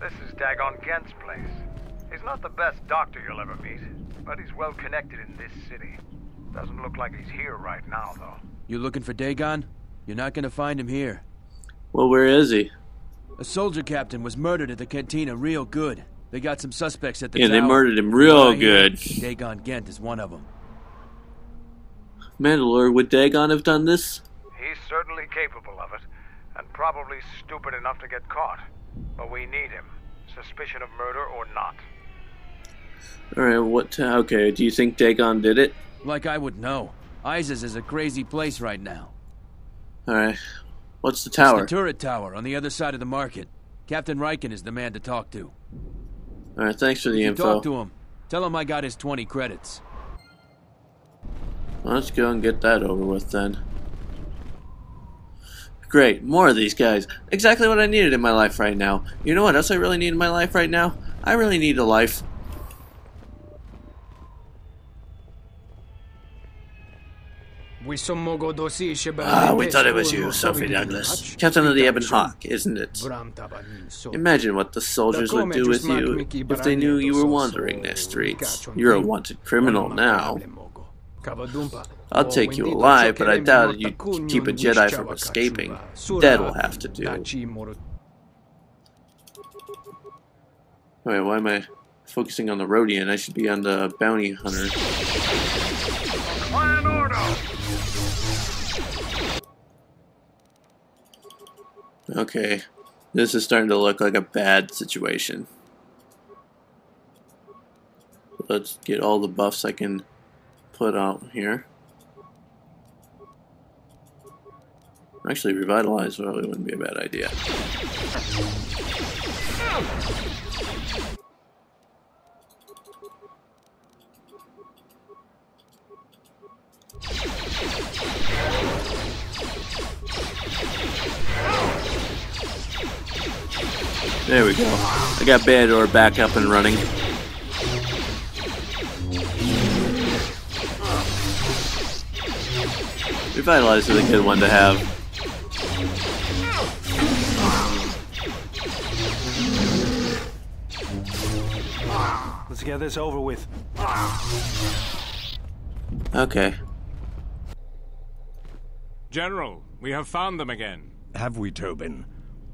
This is Dagon Gent's place. He's not the best doctor you'll ever meet, but he's well connected in this city. Doesn't look like he's here right now, though. You looking for Dagon? You're not gonna find him here. Well, where is he? A soldier captain was murdered at the cantina real good. They got some suspects at the tower. Yeah, they murdered him real good. Dagon Gent is one of them. Mandalore, would Dagon have done this? He's certainly capable of it, and probably stupid enough to get caught. But we need him. Suspicion of murder or not. Alright, okay, do you think Dagon did it? Like I would know. Isis is a crazy place right now. Alright, what's the tower? It's the turret tower on the other side of the market. Captain Riken is the man to talk to. Alright, thanks for the info. Talk to him. Tell him I got his 20 credits. Well, let's go and get that over with then. Great, more of these guys. Exactly what I needed in my life right now. You know what else I really need in my life right now? I really need a life. We thought it was you, Sophie Douglas. Captain of the Ebon Hawk, isn't it? Imagine what the soldiers would do with you if they knew you were wandering their streets. You're a wanted criminal now. I'll take you alive, but I doubt you'd keep a Jedi from escaping. That'll have to do. Wait, why am I focusing on the Rhodian? I should be on the bounty hunter. Plan order! Okay, this is starting to look like a bad situation. Let's get all the buffs I can put out here. Actually, revitalize probably wouldn't be a bad idea. There we go. I got Bandor back up and running. Revitalize is a good one to have. Let's get this over with. Okay. General, we have found them again. Have we, Tobin?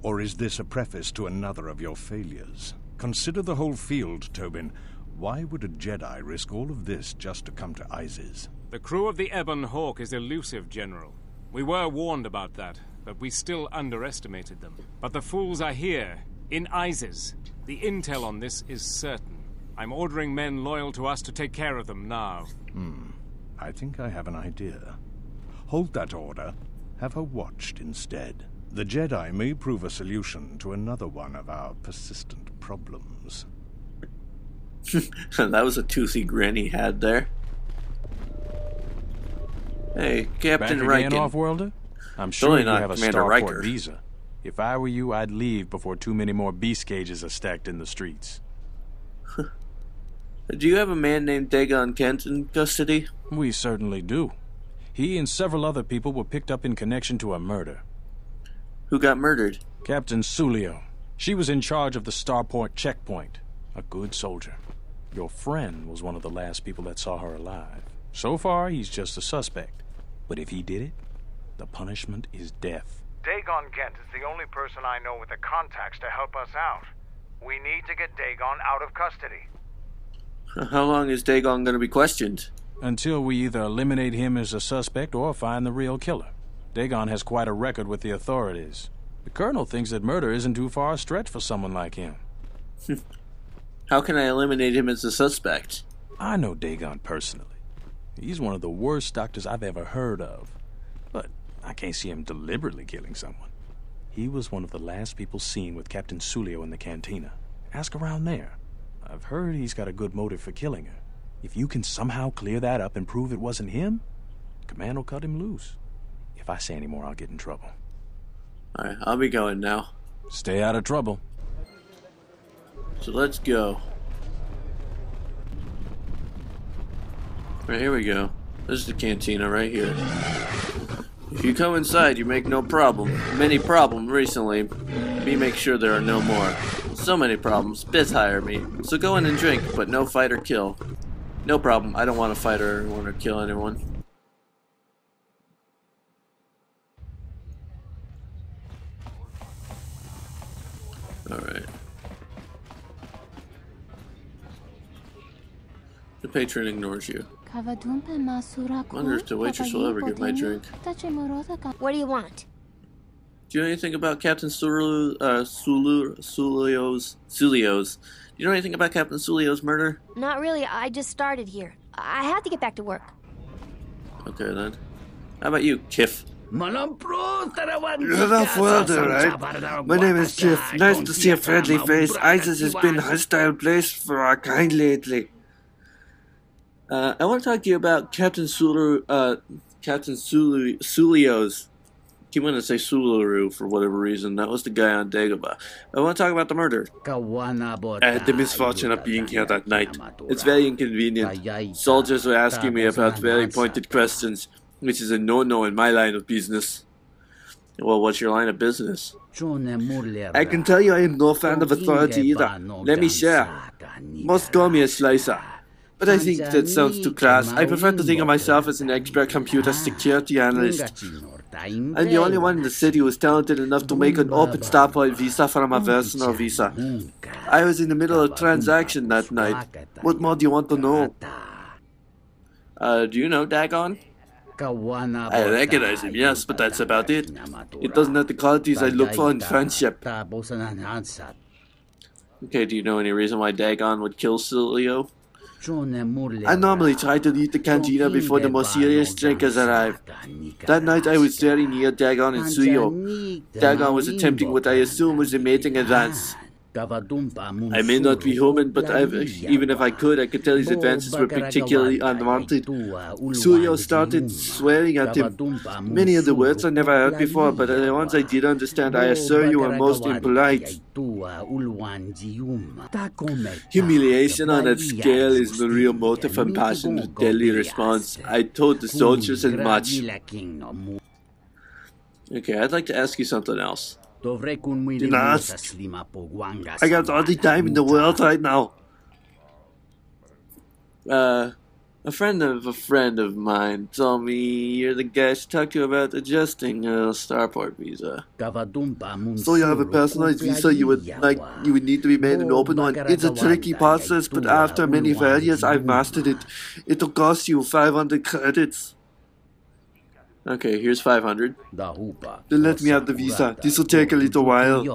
Or is this a preface to another of your failures? Consider the whole field, Tobin. Why would a Jedi risk all of this just to come to Isis? The crew of the Ebon Hawk is elusive, General. We were warned about that, but we still underestimated them. But the fools are here, in Isis. The intel on this is certain. I'm ordering men loyal to us to take care of them now. I think I have an idea. Hold that order. Have her watched instead. The Jedi may prove a solution to another one of our persistent problems. That was a toothy grin he had there. Hey, Captain Back again, Riken. Off-worlder? I'm sure you have a Commander starport Riker. visa. If I were you, I'd leave before too many more beast cages are stacked in the streets. Do you have a man named Dagon Kent in custody? We certainly do. He and several other people were picked up in connection to a murder. Who got murdered? Captain Sulio. She was in charge of the starport checkpoint. A good soldier. Your friend was one of the last people that saw her alive. So far, he's just a suspect. But if he did it, the punishment is death. Dagon Gent is the only person I know with the contacts to help us out. We need to get Dagon out of custody. How long is Dagon going to be questioned? Until we either eliminate him as a suspect or find the real killer. Dagon has quite a record with the authorities. The Colonel thinks that murder isn't too far a stretch for someone like him. How can I eliminate him as a suspect? I know Dagon personally. He's one of the worst doctors I've ever heard of. But I can't see him deliberately killing someone. He was one of the last people seen with Captain Sulio in the cantina. Ask around there. I've heard he's got a good motive for killing her. If you can somehow clear that up and prove it wasn't him, Command will cut him loose. If I say any more, I'll get in trouble. Alright, I'll be going now. Stay out of trouble. So let's go. Right, here we go. This is the cantina right here. If you come inside, you make no problem. Many problem recently. Me make sure there are no more. So many problems. Biz hire me. So go in and drink, but no fight or kill. No problem. I don't want to fight or want to kill anyone. Alright. The patron ignores you. Wonder if the waitress will ever get my drink. What do you want? Do you know anything about Captain Sulio's? Do you know anything about Captain Sulio's murder? Not really. I just started here. I have to get back to work. Okay then. How about you, Chief? You're not further, right? My name is Chief. Nice to see a friendly face. ISIS has been a hostile place for our kind lately. I want to talk to you about Captain Sulio's. I keep wanting to say Sularu for whatever reason. That was the guy on Dagobah. I want to talk about the murder. I had the misfortune of being here that night. It's very inconvenient. Soldiers were asking me about very pointed questions, which is a no-no in my line of business. Well, what's your line of business? I can tell you I am no fan of authority either. Let me share. Most call me a slicer. But I think that sounds too crass. I prefer to think of myself as an expert computer security analyst. I'm the only one in the city who is talented enough to make an open starport visa from a personal visa. I was in the middle of a transaction that night. What more do you want to know? Do you know Dagon? I recognize him, yes, but that's about it. It doesn't have the qualities I look for in friendship. Okay, do you know any reason why Dagon would kill Sulio? I normally try to leave the cantina before the more serious drinkers arrive. That night I was very near Dagon and Sulio. Dagon was attempting what I assume was a mating advance. I may not be human, but even if I could tell his advances were particularly unwanted. Sulio started swearing at him. Many of the words I never heard before, but the ones I did understand, I assure you, are most impolite. Humiliation on that scale is the real motive and passion of deadly response. I told the soldiers as much. Okay, I'd like to ask you something else. Didn't ask. I got all the time in the world right now. A friend of mine told me you're the guy to talk to about adjusting a starport visa. So you have a personalized visa you would need to be made an open one. It's a tricky process, but after many failures, I've mastered it. It'll cost you 500 credits. Okay, here's 500. Then let me have the visa. This will take a little while. I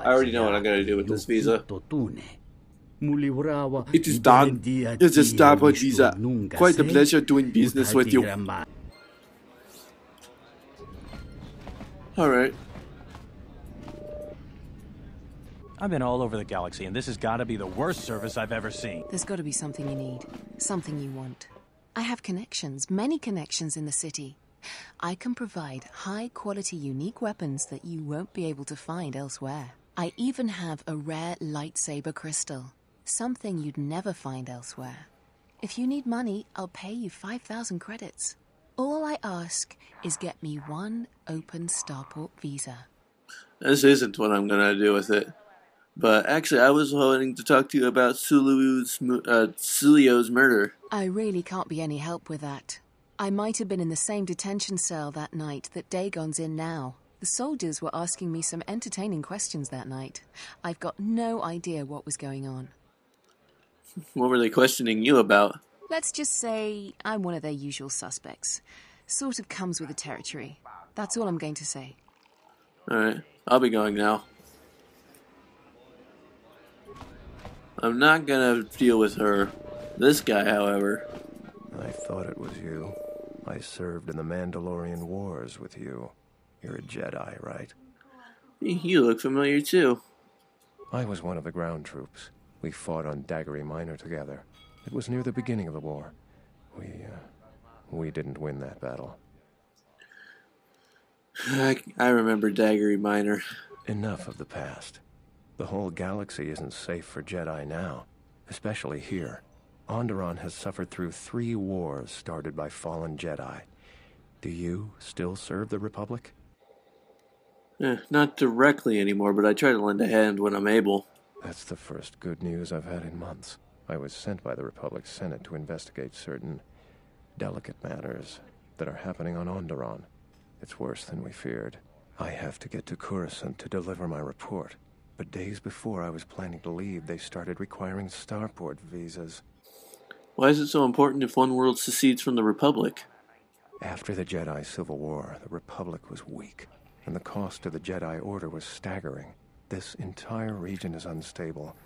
already know what I'm going to do with this visa. It is done. It's a starport visa. Quite a pleasure doing business with you. Alright. I've been all over the galaxy, and this has got to be the worst service I've ever seen. There's got to be something you need. Something you want. I have connections, many connections in the city. I can provide high-quality, unique weapons that you won't be able to find elsewhere. I even have a rare lightsaber crystal, something you'd never find elsewhere. If you need money, I'll pay you 5,000 credits. All I ask is get me one open starport visa. This isn't what I'm going to do with it. But actually, I was hoping to talk to you about Sulio's murder. I really can't be any help with that. I might have been in the same detention cell that night that Dagon's in now. The soldiers were asking me some entertaining questions that night. I've got no idea what was going on. What were they questioning you about? Let's just say I'm one of their usual suspects. Sort of comes with the territory. That's all I'm going to say. Alright, I'll be going now. I'm not gonna deal with her. This guy, however. I thought it was you. I served in the Mandalorian Wars with you. You're a Jedi, right? You look familiar too. I was one of the ground troops. We fought on Daggery Minor together. It was near the beginning of the war. We didn't win that battle. I remember Daggery Minor. Enough of the past. The whole galaxy isn't safe for Jedi now, especially here. Onderon has suffered through 3 wars started by fallen Jedi. Do you still serve the Republic? Not directly anymore, but I try to lend a hand when I'm able. That's the first good news I've had in months. I was sent by the Republic Senate to investigate certain delicate matters that are happening on Onderon. It's worse than we feared. I have to get to Coruscant to deliver my report. But days before I was planning to leave, they started requiring starport visas. Why is it so important if one world secedes from the Republic? After the Jedi Civil War, the Republic was weak, and the cost to the Jedi Order was staggering. This entire region is unstable,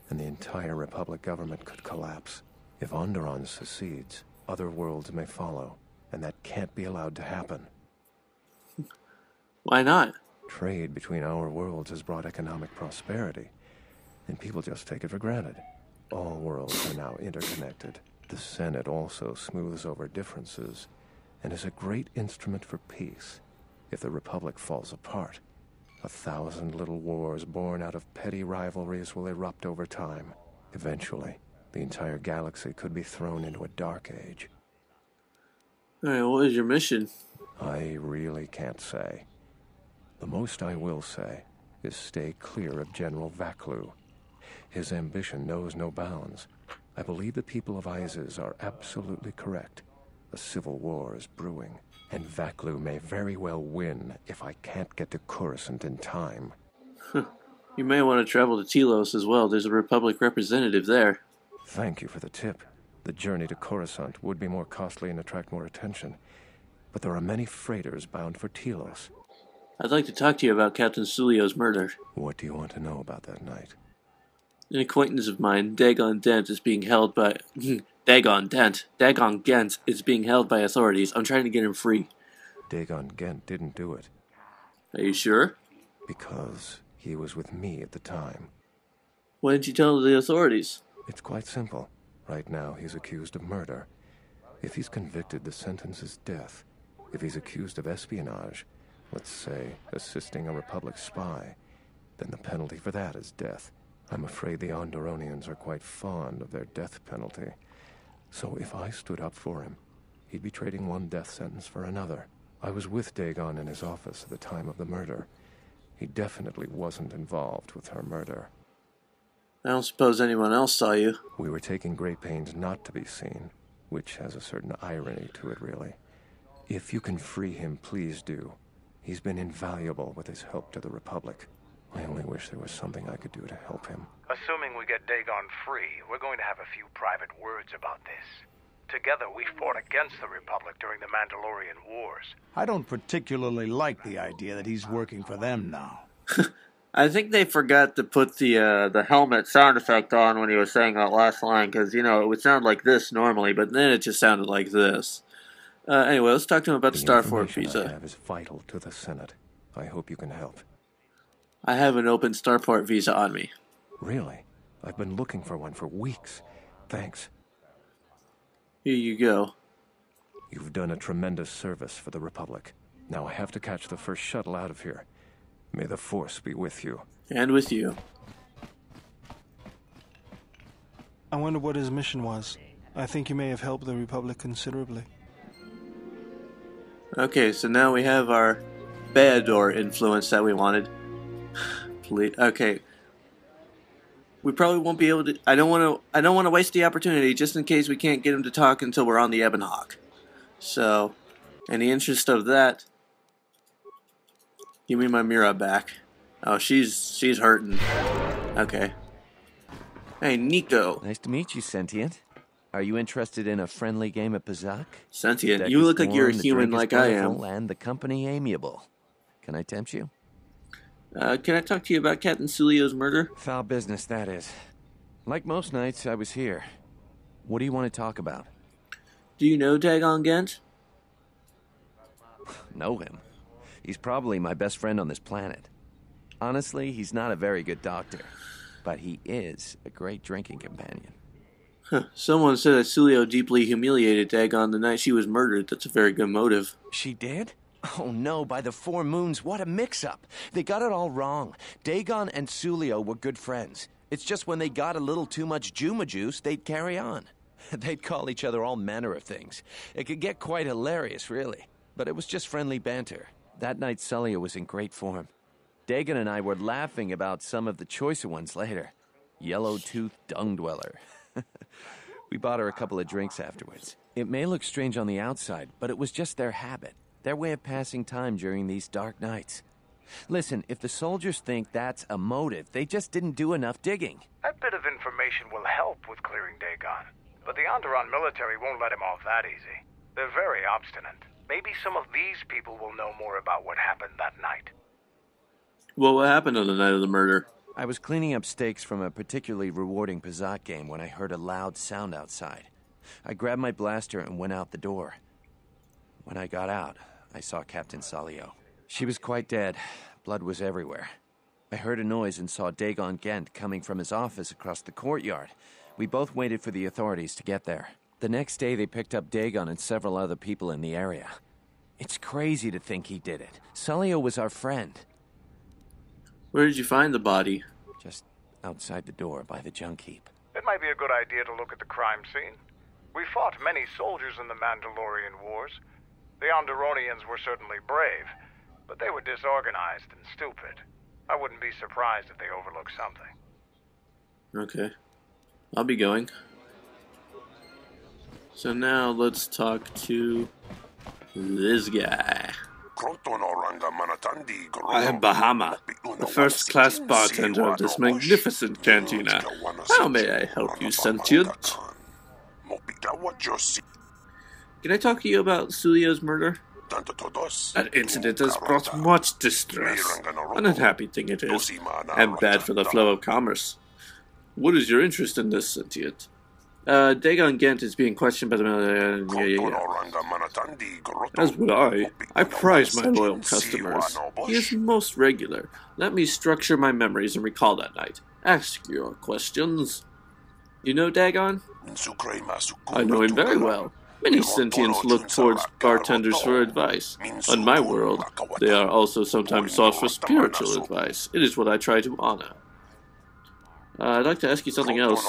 and the entire Republic government could collapse. If Onderon secedes, other worlds may follow, and that can't be allowed to happen. Why not? Trade between our worlds has brought economic prosperity, and people just take it for granted. All worlds are now interconnected. The Senate also smooths over differences, and is a great instrument for peace. If the Republic falls apart, 1,000 little wars born out of petty rivalries will erupt over time. Eventually, the entire galaxy could be thrown into a dark age. Alright, what is your mission? I really can't say. The most I will say is stay clear of General Vaklu. His ambition knows no bounds. I believe the people of Izes are absolutely correct. A civil war is brewing, and Vaklu may very well win if I can't get to Coruscant in time. You may want to travel to Telos as well. There's a Republic representative there. Thank you for the tip. The journey to Coruscant would be more costly and attract more attention. But there are many freighters bound for Telos. I'd like to talk to you about Captain Sulio's murder. What do you want to know about that night? An acquaintance of mine, Dagon Gent, is being held by... Dagon Gent is being held by authorities. I'm trying to get him free. Dagon Gent didn't do it. Are you sure? Because he was with me at the time. Why didn't you tell the authorities? It's quite simple. Right now, he's accused of murder. If he's convicted, the sentence is death. If he's accused of espionage, let's say assisting a Republic spy, then the penalty for that is death. I'm afraid the Onderonians are quite fond of their death penalty. So if I stood up for him, he'd be trading one death sentence for another. I was with Dagon in his office at the time of the murder. He definitely wasn't involved with her murder. I don't suppose anyone else saw you. We were taking great pains not to be seen, which has a certain irony to it, really. If you can free him, please do. He's been invaluable with his help to the Republic. I only wish there was something I could do to help him. Assuming we get Dagon free, we're going to have a few private words about this. Together, we fought against the Republic during the Mandalorian Wars. I don't particularly like the idea that he's working for them now. I think they forgot to put the helmet sound effect on when he was saying that last line, because, you know, it would sound like this normally, but then it just sounded like this. Anyway, let's talk to him about the Starport visa. I have is vital to the Senate. I hope you can help. I have an open Starport visa on me. Really? I've been looking for one for weeks. Thanks. Here you go. You've done a tremendous service for the Republic. Now I have to catch the first shuttle out of here. May the Force be with you. And with you. I wonder what his mission was. I think he may have helped the Republic considerably. Okay, so now we have our Baador influence that we wanted. Please, okay. We probably won't be able to. I don't want to waste the opportunity just in case we can't get him to talk until we're on the Ebon Hawk. So, in the interest of that, give me my Mira back. Oh, she's hurting. Okay. Hey, Nico. Nice to meet you, Sentient. Are you interested in a friendly game of Pazak? Sentient, you look like you're a human like I am. And the company amiable. Can I tempt you? Can I talk to you about Captain Sulio's murder? Foul business, that is. Like most nights, I was here. What do you want to talk about? Do you know Dagon Gent? Know him? He's probably my best friend on this planet. Honestly, he's not a very good doctor, but he is a great drinking companion. Huh. Someone said that Sulio deeply humiliated Dagon the night she was murdered. That's a very good motive. She did? Oh no, by the 4 moons, what a mix-up. They got it all wrong. Dagon and Sulio were good friends. It's just when they got a little too much Juma juice, they'd carry on. They'd call each other all manner of things. It could get quite hilarious, really. But it was just friendly banter. That night, Sullia was in great form. Dagon and I were laughing about some of the choicer ones later. Yellow-toothed dung dweller. We bought her a couple of drinks afterwards. It may look strange on the outside, but it was just their habit, their way of passing time during these dark nights. Listen, if the soldiers think that's a motive, they just didn't do enough digging. That bit of information will help with clearing Dagon, but the Onderon military won't let him off that easy. They're very obstinate. Maybe some of these people will know more about what happened that night. Well, what happened on the night of the murder? I was cleaning up stakes from a particularly rewarding Pazat game when I heard a loud sound outside. I grabbed my blaster and went out the door. When I got out, I saw Captain Salio. She was quite dead. Blood was everywhere. I heard a noise and saw Dagon Gent coming from his office across the courtyard. We both waited for the authorities to get there. The next day, they picked up Dagon and several other people in the area. It's crazy to think he did it. Salio was our friend. Where did you find the body? Just outside the door by the junk heap. It might be a good idea to look at the crime scene. We fought many soldiers in the Mandalorian Wars. The Onderonians were certainly brave, but they were disorganized and stupid. I wouldn't be surprised if they overlooked something. Okay. I'll be going. So now let's talk to this guy. I am Bahama, the first-class bartender of this magnificent cantina. How may I help you, sentient? Can I talk to you about Sulio's murder? That incident has brought much distress. An unhappy thing it is, and bad for the flow of commerce. What is your interest in this, sentient? Dagon Gent is being questioned by the military. As would I. I prize my loyal customers. He is most regular. Let me structure my memories and recall that night. Ask your questions. You know Dagon? I know him very well. Many sentients look towards bartenders for advice. On my world, they are also sometimes sought for spiritual advice. It is what I try to honor. I'd like to ask you something else.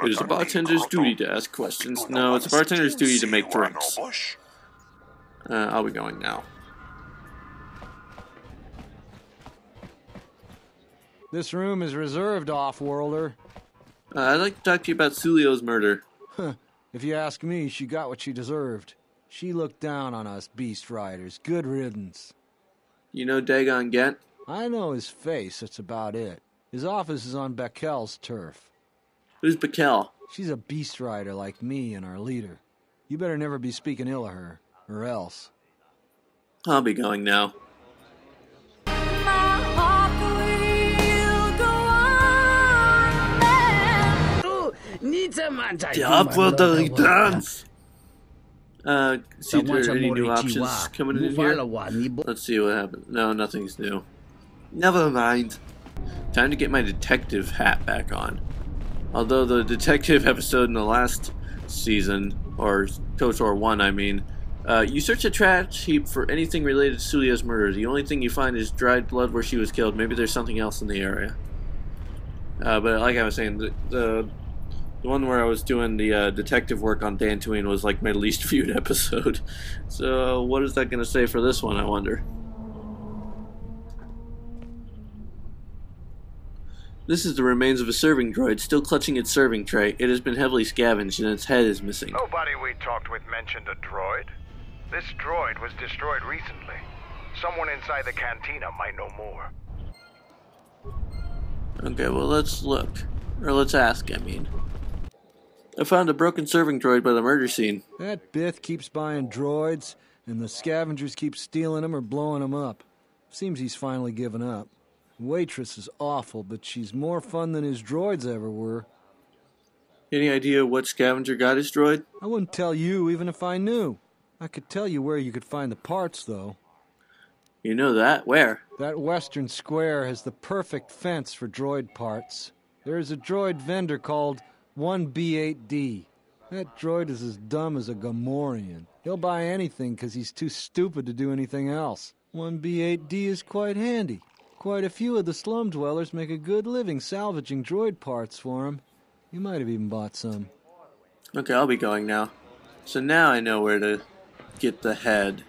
It is a bartender's duty to ask questions. No, it's a bartender's duty to make drinks. I'll be going now. This room is reserved, off-worlder. I'd like to talk to you about Sulio's murder. If you ask me, she got what she deserved. She looked down on us beast riders. Good riddance. You know Dagon Gent? I know his face, that's about it. His office is on Bekel's turf. Who's Bekel? She's a beast rider like me and our leader. You better never be speaking ill of her, or else. I'll be going now. The upward returns. See if there are any new options coming in here. Let's see what happens. No, nothing's new. Never mind. Time to get my detective hat back on. Although the detective episode in the last season, or KOTOR 1 I mean, you search a trash heap for anything related to Sulio's murder. The only thing you find is dried blood where she was killed. Maybe there's something else in the area. But like I was saying, the one where I was doing the detective work on Dantooine was like my least viewed episode. So what is that going to say for this one, I wonder? This is the remains of a serving droid, still clutching its serving tray. It has been heavily scavenged and its head is missing. Nobody we talked with mentioned a droid. This droid was destroyed recently. Someone inside the cantina might know more. Okay, well let's look. Or let's ask, I mean. I found a broken serving droid by the murder scene. That Bith keeps buying droids, and the scavengers keep stealing them or blowing them up. Seems he's finally given up. Waitress is awful, but she's more fun than his droids ever were. Any idea what scavenger got his droid? I wouldn't tell you even if I knew. I could tell you where you could find the parts, though. You know that? Where? That western square has the perfect fence for droid parts. There is a droid vendor called 1B8D. That droid is as dumb as a Gamorrean. He'll buy anything because he's too stupid to do anything else. 1B8D is quite handy. Quite a few of the slum dwellers make a good living salvaging droid parts for him. You might have even bought some. Okay, I'll be going now. So now I know where to get the head.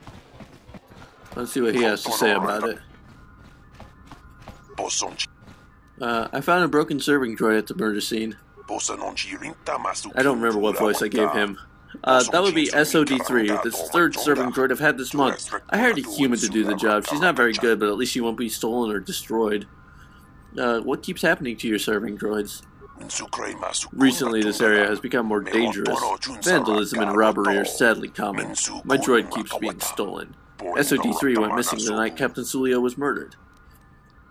Let's see what he has to say about it. I found a broken serving droid at the murder scene. I don't remember what voice I gave him. That would be SOD3, the third serving droid I've had this month. I hired a human to do the job. She's not very good, but at least she won't be stolen or destroyed. What keeps happening to your serving droids? Recently, this area has become more dangerous. Vandalism and robbery are sadly common. My droid keeps being stolen. SOD3 went missing the night Captain Sulio was murdered.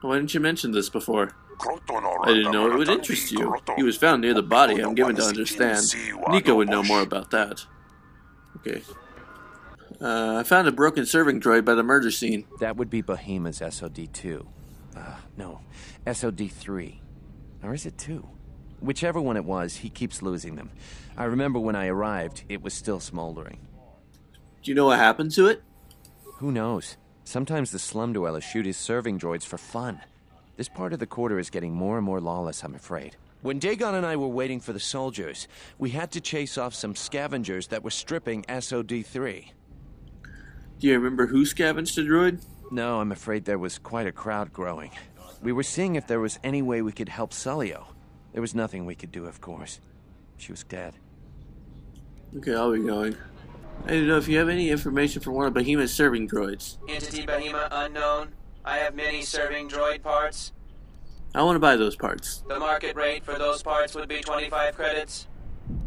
Why didn't you mention this before? I didn't know it would interest you. He was found near the body, I'm given to understand. Nico would know more about that. Okay. I found a broken serving droid by the murder scene. That would be Bohema's SOD-2. No, SOD-3. Or is it 2? Whichever one it was, he keeps losing them. I remember when I arrived, it was still smoldering. Do you know what happened to it? Who knows? Sometimes the slum dwellers shoot his serving droids for fun. This part of the quarter is getting more and more lawless, I'm afraid. When Dagon and I were waiting for the soldiers, we had to chase off some scavengers that were stripping SOD-3. Do you remember who scavenged the droid? No, I'm afraid there was quite a crowd growing. We were seeing if there was any way we could help Sulio. There was nothing we could do, of course. She was dead. Okay, I'll be going. I don't know if you have any information for one of Bohema's serving droids. Entity Bohema unknown. I have many serving droid parts. I want to buy those parts. The market rate for those parts would be 25 credits.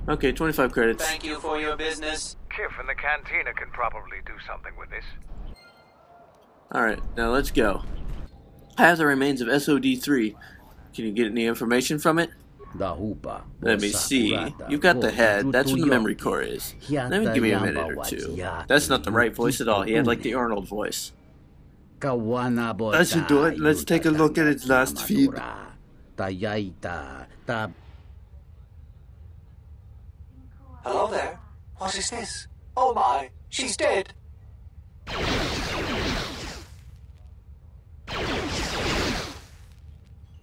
Okay, 25 credits. Thank you for your business. Kif and the Cantina can probably do something with this. Alright, now let's go. I have the remains of SOD-3. Can you get any information from it? Let me see. You've got the head. That's where the memory core is. Let me give me a minute or two. That's not the right voice at all. He had like the Arnold voice. That should do it. Let's take a look at its last feed. Hello there. What is this? Oh my, she's dead.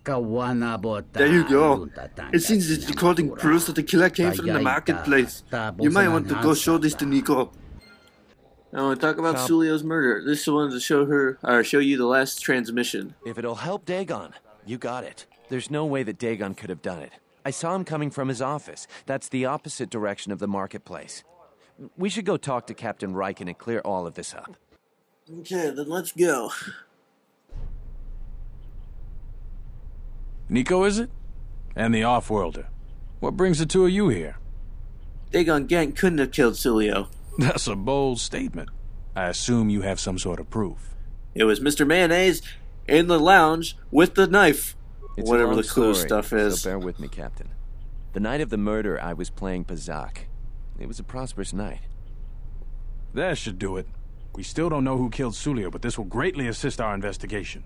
There you go. It seems it's recording proofs that the killer came from the marketplace. You might want to go show this to Nico. I want to talk about Sulio's murder. This is one to show you the last transmission. If it'll help Dagon, you got it. There's no way that Dagon could have done it. I saw him coming from his office. That's the opposite direction of the marketplace. We should go talk to Captain Riken and clear all of this up. Okay, then let's go. Nico, is it? And the Offworlder. What brings the two of you here? Dagon Gant couldn't have killed Sulio. That's a bold statement. I assume you have some sort of proof. It was Mr. Mayonnaise in the lounge with the knife. It's whatever the story, cool stuff is. So bear with me, Captain. The night of the murder, I was playing Pazak. It was a prosperous night. That should do it. We still don't know who killed Sulio, but this will greatly assist our investigation.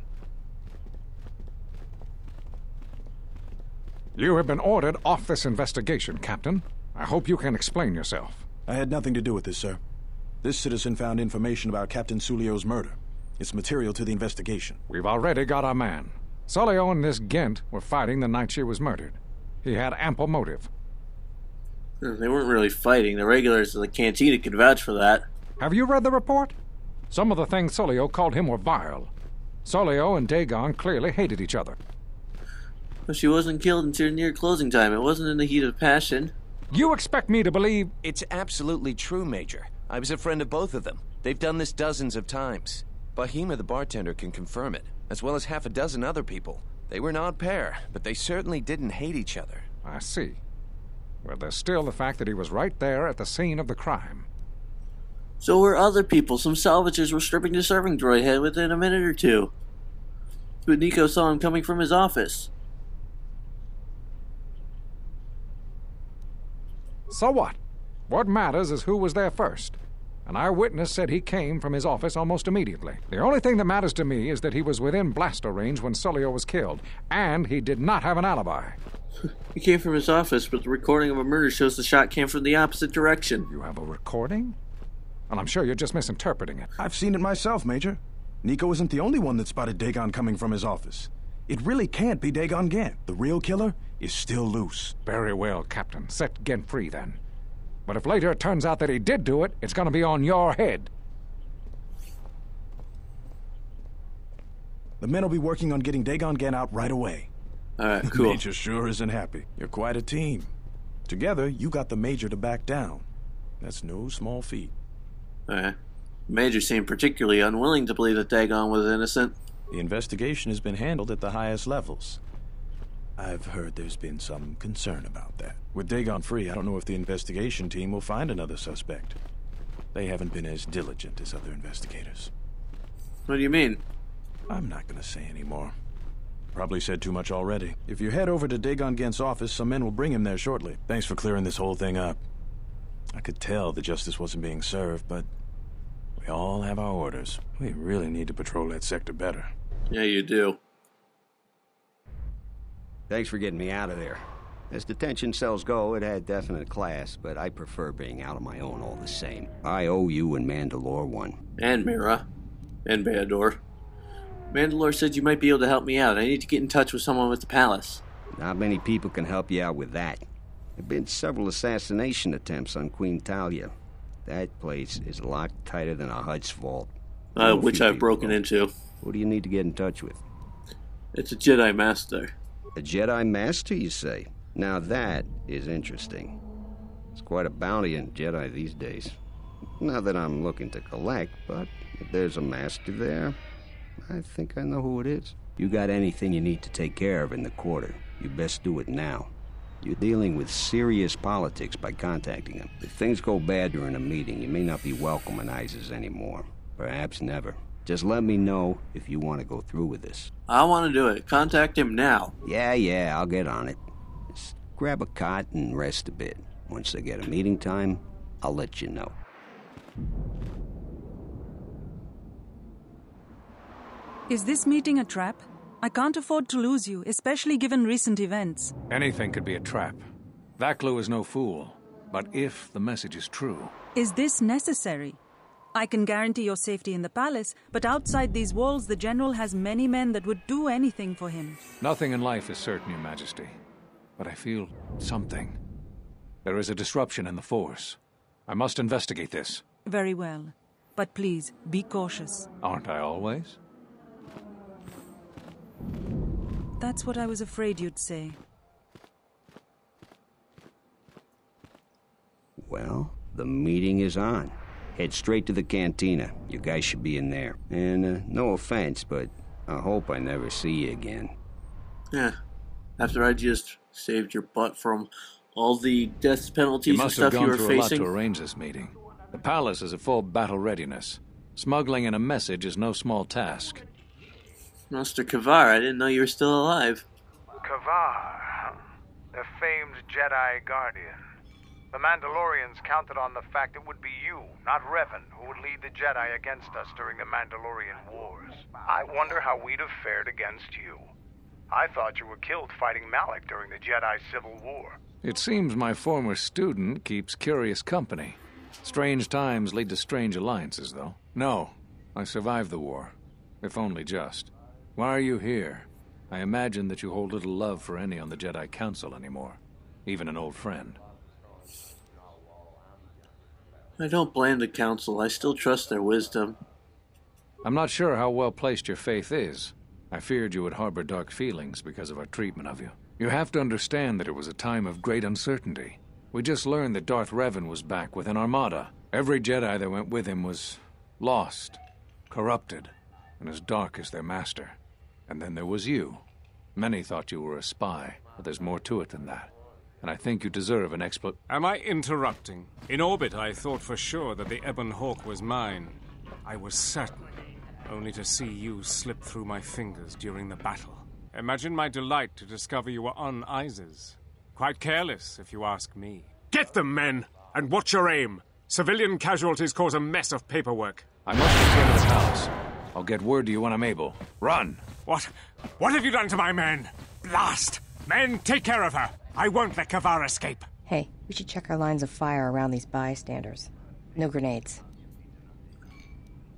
You have been ordered off this investigation, Captain. I hope you can explain yourself. I had nothing to do with this, sir. This citizen found information about Captain Sulio's murder. It's material to the investigation. We've already got our man. Sulio and this Gent were fighting the night she was murdered. He had ample motive. They weren't really fighting. The regulars of the Cantina could vouch for that. Have you read the report? Some of the things Sulio called him were vile. Sulio and Dagon clearly hated each other. But she wasn't killed until near closing time. It wasn't in the heat of passion. You expect me to believe... It's absolutely true, Major. I was a friend of both of them. They've done this dozens of times. Bohema, the bartender, can confirm it, as well as half a dozen other people. They were an odd pair, but they certainly didn't hate each other. I see. Well, there's still the fact that he was right there at the scene of the crime. So were other people. Some salvagers were stripping the serving droid head within a minute or two. But Nico saw him coming from his office. So what? What matters is who was there first. An eyewitness said he came from his office almost immediately. The only thing that matters to me is that he was within blaster range when Sulio was killed, and he did not have an alibi. He came from his office, but the recording of a murder shows the shot came from the opposite direction. You have a recording? Well, I'm sure you're just misinterpreting it. I've seen it myself, Major. Nico isn't the only one that spotted Dagon coming from his office. It really can't be Dagon Gant. The real killer is still loose. Very well, Captain. Set Gent free, then. But if later it turns out that he did do it, it's going to be on your head. The men will be working on getting Dagon Gen out right away. Alright, cool. Major sure isn't happy. You're quite a team. Together, you got the Major to back down. That's no small feat. Alright. Major seemed particularly unwilling to believe that Dagon was innocent. The investigation has been handled at the highest levels. I've heard there's been some concern about that. With Dagon free, I don't know if the investigation team will find another suspect. They haven't been as diligent as other investigators. What do you mean? I'm not gonna say any more. Probably said too much already. If you head over to Dagon Gen's office, some men will bring him there shortly. Thanks for clearing this whole thing up. I could tell the justice wasn't being served, but we all have our orders. We really need to patrol that sector better. Yeah, you do. Thanks for getting me out of there. As detention cells go, it had definite class, but I prefer being out on my own all the same. I owe you and Mandalore one. And Mira. And Beador. Mandalore said you might be able to help me out. I need to get in touch with someone with the palace. Not many people can help you out with that. There have been several assassination attempts on Queen Talia. That place is locked tighter than a Hut's vault. Which I've broken into. Who do you need to get in touch with? It's a Jedi Master. A Jedi Master, you say? Now that is interesting. It's quite a bounty in Jedi these days. Not that I'm looking to collect, but if there's a master there, I think I know who it is. You got anything you need to take care of in the quarter, you best do it now. You're dealing with serious politics by contacting him. If things go bad during a meeting, you may not be welcome in ISIS anymore. Perhaps never. Just let me know if you want to go through with this. I want to do it. Contact him now. Yeah, I'll get on it. Just grab a cot and rest a bit. Once I get a meeting time, I'll let you know. Is this meeting a trap? I can't afford to lose you, especially given recent events. Anything could be a trap. Vaklu is no fool. But if the message is true... Is this necessary? I can guarantee your safety in the palace, but outside these walls the General has many men that would do anything for him. Nothing in life is certain, Your Majesty. But I feel something. There is a disruption in the Force. I must investigate this. Very well. But please, be cautious. Aren't I always? That's what I was afraid you'd say. Well, the meeting is on. Head straight to the cantina. You guys should be in there. And no offense, but I hope I never see you again. Yeah. After I just saved your butt from all the death penalties and stuff you were facing. You must have gone through a lot to arrange this meeting. The palace is at full battle readiness. Smuggling in a message is no small task. Master Kavar, I didn't know you were still alive. Kavar, the famed Jedi Guardian. The Mandalorians counted on the fact it would be you, not Revan, who would lead the Jedi against us during the Mandalorian Wars. I wonder how we'd have fared against you. I thought you were killed fighting Malak during the Jedi Civil War. It seems my former student keeps curious company. Strange times lead to strange alliances, though. No, I survived the war, if only just. Why are you here? I imagine that you hold little love for any on the Jedi Council anymore, even an old friend. I don't blame the Council. I still trust their wisdom. I'm not sure how well placed your faith is. I feared you would harbor dark feelings because of our treatment of you. You have to understand that it was a time of great uncertainty. We just learned that Darth Revan was back with an armada. Every Jedi that went with him was lost, corrupted, and as dark as their master. And then there was you. Many thought you were a spy, but there's more to it than that. And I think you deserve an Am I interrupting? In orbit, I thought for sure that the Ebon Hawk was mine. I was certain, only to see you slip through my fingers during the battle. Imagine my delight to discover you were on Isis. Quite careless, if you ask me. Get them, men! And watch your aim! Civilian casualties cause a mess of paperwork. I must return to the palace. I'll get word to you when I'm able. Run! What have you done to my men? Blast! Men, take care of her! I won't let Kavar escape. Hey, we should check our lines of fire around these bystanders. No grenades.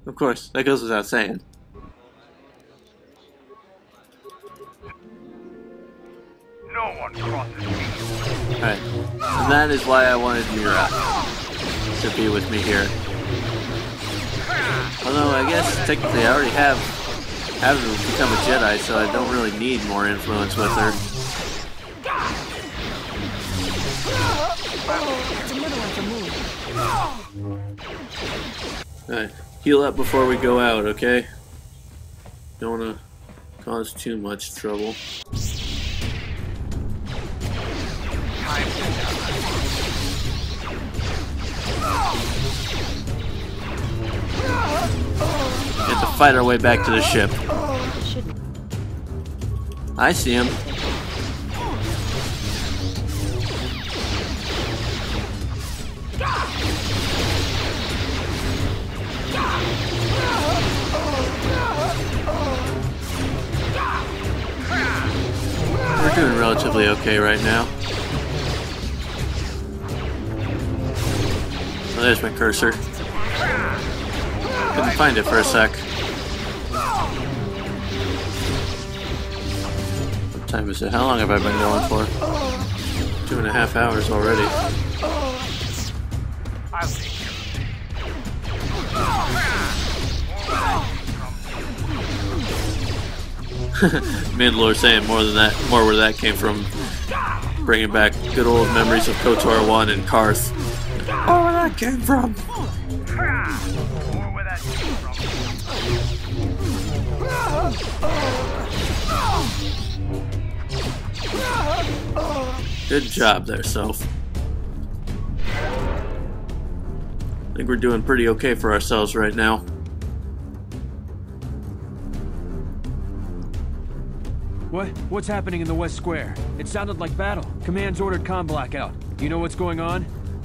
Of course, that goes without saying. No one crosses me. Alright, and that is why I wanted Mira to be with me here. Although I guess technically I already have haven't become a Jedi, so I don't really need more influence with her. That's another one for me. Alright, heal up before we go out, okay? Don't want to cause too much trouble. We have to fight our way back to the ship. I see him. We're doing relatively okay right now. Oh, there's my cursor. Couldn't find it for a sec. What time is it? How long have I been going for? 2.5 hours already. Mandalore saying more where that came from. Bringing back good old memories of KOTOR 1 and Karth. Oh, where that came from. Good job there, Soph. I think we're doing pretty okay for ourselves right now. What's happening in the West Square? It sounded like battle. Command's ordered comm blackout. You know what's going on?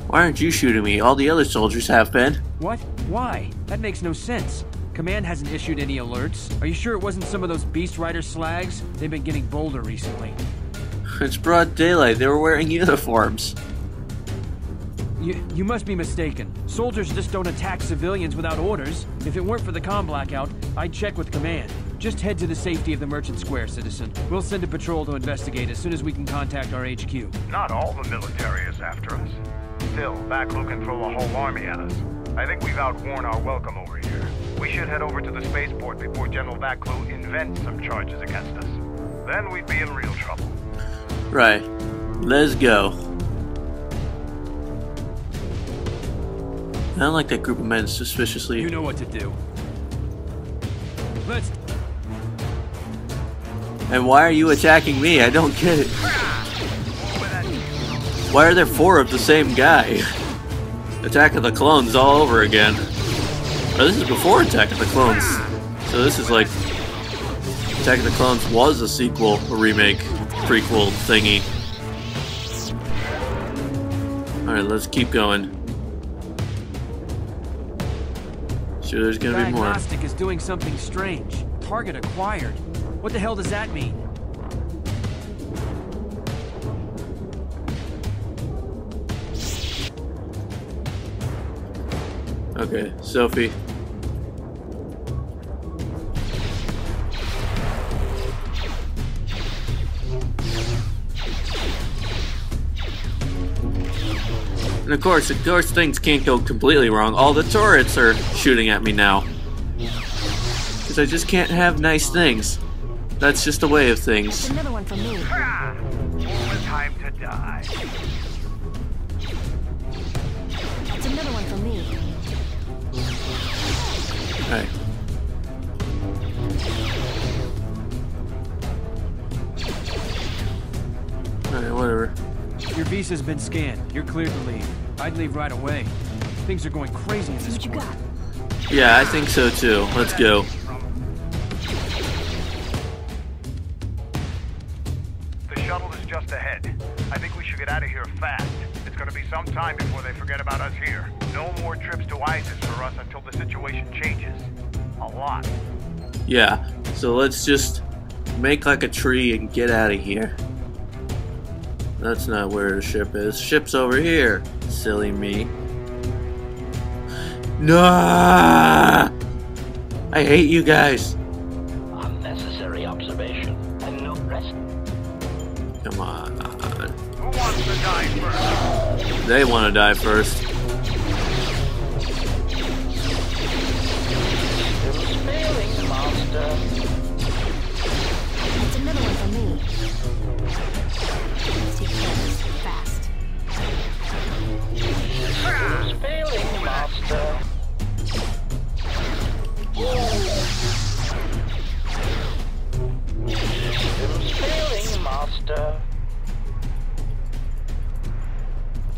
Why aren't you shooting me? All the other soldiers have been. What? Why? That makes no sense. Command hasn't issued any alerts. Are you sure it wasn't some of those Beast Rider slags? They've been getting bolder recently. It's broad daylight. They were wearing uniforms. You must be mistaken. Soldiers just don't attack civilians without orders. If it weren't for the comm blackout, I'd check with Command. Just head to the safety of the Merchant Square, citizen. We'll send a patrol to investigate as soon as we can contact our HQ. Not all the military is after us. Still, Vaklu can throw a whole army at us. I think we've outworn our welcome over here. We should head over to the spaceport before General Vaklu invents some charges against us. Then we'd be in real trouble. Right. Let's go. I don't like that group of men suspiciously. You know what to do. Let's... And why are you attacking me? I don't get it. Why are there 4 of the same guy? Attack of the Clones all over again. Oh, this is before Attack of the Clones. So this is like... Attack of the Clones was a sequel, a remake, prequel thingy. Alright, let's keep going. Sure, there's gonna be more. Diagnostic is doing something strange. Target acquired. What the hell does that mean? Okay, Sophie. And of course, things can't go completely wrong. All the turrets are shooting at me now. Because I just can't have nice things. That's just the way of things. That's another one for me. Time to die. That's another one for me. Alright. Alright, whatever. Your visa's been scanned. You're cleared to leave. I'd leave right away. Things are going crazy in this port. Yeah, I think so too. Let's go. The shuttle is just ahead. I think we should get out of here fast. It's going to be some time before they forget about us here. No more trips to ISIS for us until the situation changes. A lot. Yeah, so let's just make like a tree and get out of here. That's not where the ship is. Ship's over here. Silly me. No! I hate you guys. Unnecessary observation and no rest. Come on. Who wants to die first? They want to die first. Failing, Master.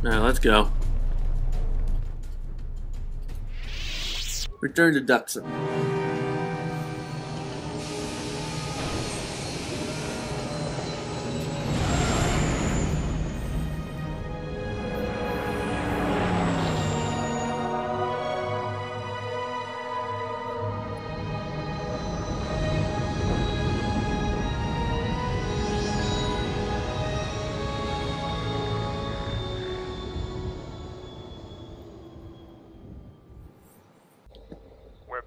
Alright, let's go. Return to Duxon.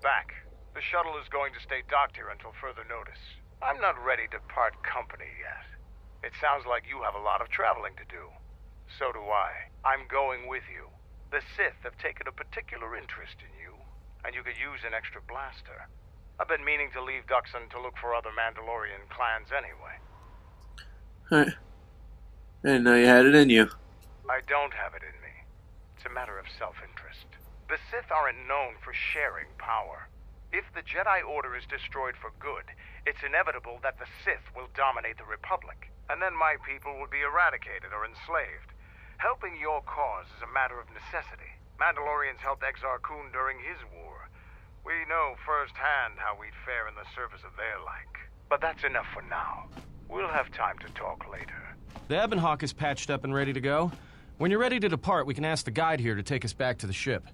Back. The shuttle is going to stay docked here until further notice. I'm not ready to part company yet. It sounds like you have a lot of traveling to do. So do I. I'm going with you. The Sith have taken a particular interest in you, and you could use an extra blaster. I've been meaning to leave Duxon to look for other Mandalorian clans anyway. Alright. I didn't know you had it in you. I don't have it in me. It's a matter of self-interest. The Sith aren't known for sharing power. If the Jedi Order is destroyed for good, it's inevitable that the Sith will dominate the Republic, and then my people will be eradicated or enslaved. Helping your cause is a matter of necessity. Mandalorians helped Exar Kun during his war. We know firsthand how we'd fare in the service of their like. But that's enough for now. We'll have time to talk later. The Ebon Hawk is patched up and ready to go. When you're ready to depart, we can ask the guide here to take us back to the ship.